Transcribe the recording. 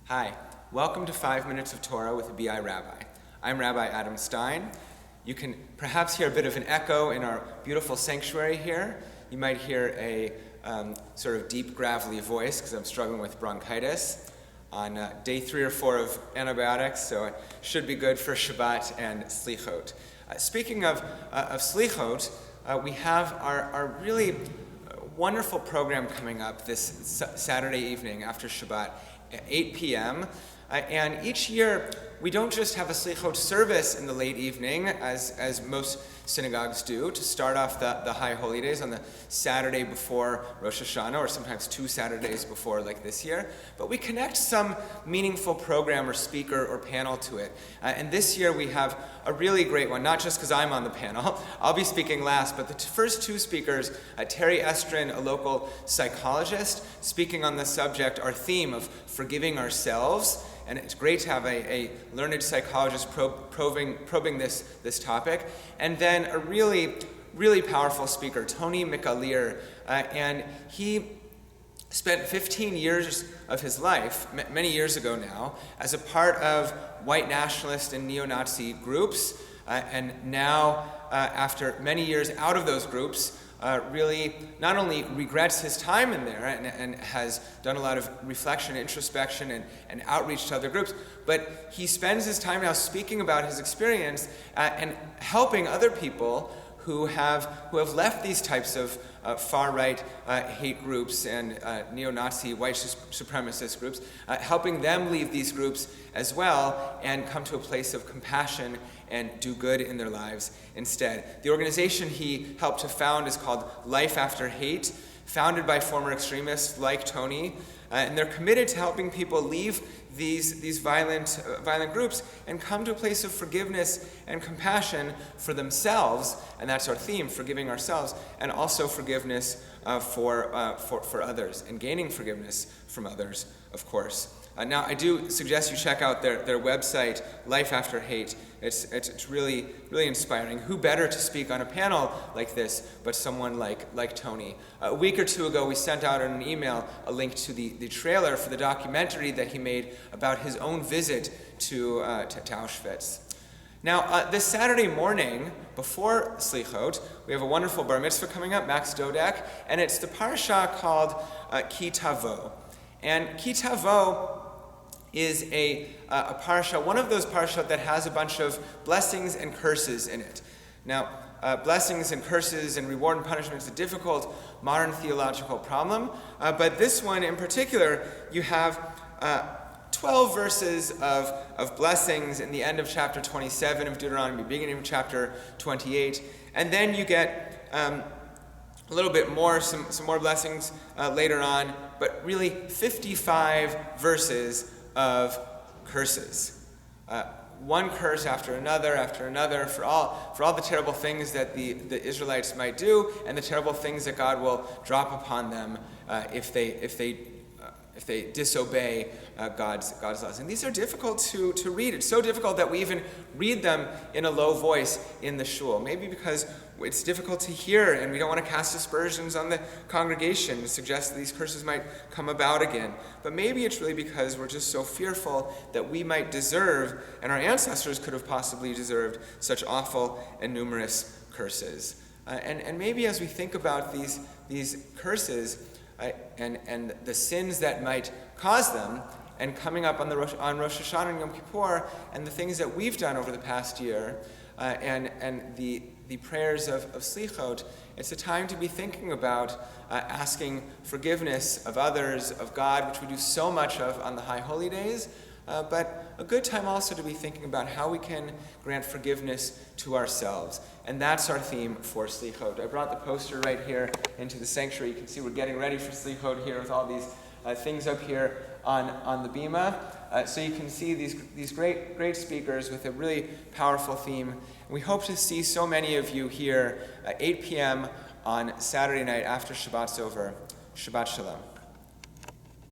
Hi, welcome to 5 Minutes of Torah with the BI Rabbi. I'm Rabbi Adam Stein. You can perhaps hear a bit of an echo in our beautiful sanctuary here. You might hear a sort of deep, gravelly voice because I'm struggling with bronchitis on day 3 or 4 of antibiotics, so it should be good for Shabbat and Slichot. Speaking of Slichot, we have our really wonderful program coming up this Saturday evening after Shabbat at 8 p.m. And each year, we don't just have a Slichot service in the late evening, as most synagogues do, to start off the High Holy Days on the Saturday before Rosh Hashanah, or sometimes 2 Saturdays before, like this year. But we connect some meaningful program or speaker or panel to it. And this year, we have a really great one, not just because I'm on the panel. I'll be speaking last, but the first 2 speakers, Terry Estrin, a local psychologist, speaking on the subject, our theme of forgiving ourselves. And it's great to have a learned psychologist probing this topic. And then a really, really powerful speaker, Tony Mikalir. And he spent 15 years of his life, many years ago now, as a part of white nationalist and neo-Nazi groups. And now, after many years out of those groups, really not only regrets his time in there and has done a lot of reflection, introspection, and outreach to other groups, but he spends his time now speaking about his experience and helping other people who have left these types of far-right hate groups and neo-Nazi white supremacist groups, helping them leave these groups as well and come to a place of compassion and do good in their lives instead. The organization he helped to found is called Life After Hate, founded by former extremists like Tony, and they're committed to helping people leave these violent groups and come to a place of forgiveness and compassion for themselves, and that's our theme, forgiving ourselves, and also forgiveness for others, and gaining forgiveness from others, of course. Now, I do suggest you check out their website, Life After Hate. It's really, really inspiring. Who better to speak on a panel like this but someone like Tony? A week or 2 ago, we sent out in an email a link to the trailer for the documentary that he made about his own visit to Auschwitz. Now, this Saturday morning, before Slichot, we have a wonderful bar mitzvah coming up, Max Dodek, and it's the Parashat called Tavo. And Tavo is a parasha, one of those parashat that has a bunch of blessings and curses in it. Now, blessings and curses and reward and punishment is a difficult modern theological problem, but this one in particular, you have 12 verses of blessings in the end of chapter 27 of Deuteronomy, beginning of chapter 28, and then you get a little bit more, some more blessings later on, but really 55 verses of curses. One curse after another for all the terrible things that the Israelites might do, and the terrible things that God will drop upon them if they disobey God's laws. And these are difficult to read. It's so difficult that we even read them in a low voice in the shul. Maybe because it's difficult to hear and we don't want to cast aspersions on the congregation and suggest that these curses might come about again. But maybe it's really because we're just so fearful that we might deserve, and our ancestors could have possibly deserved, such awful and numerous curses. And maybe as we think about these curses, and the sins that might cause them, and coming up on Rosh Hashanah and Yom Kippur, and the things that we've done over the past year, and the prayers of Slichot, it's a time to be thinking about asking forgiveness of others, of God, which we do so much of on the High Holy Days, but a good time also to be thinking about how we can grant forgiveness to ourselves. And that's our theme for Slichot. I brought the poster right here into the sanctuary. You can see we're getting ready for Slichot here with all these things up here on the bima. So you can see these great speakers with a really powerful theme. And we hope to see so many of you here at 8 p.m. on Saturday night after Shabbat's over. Shabbat Shalom.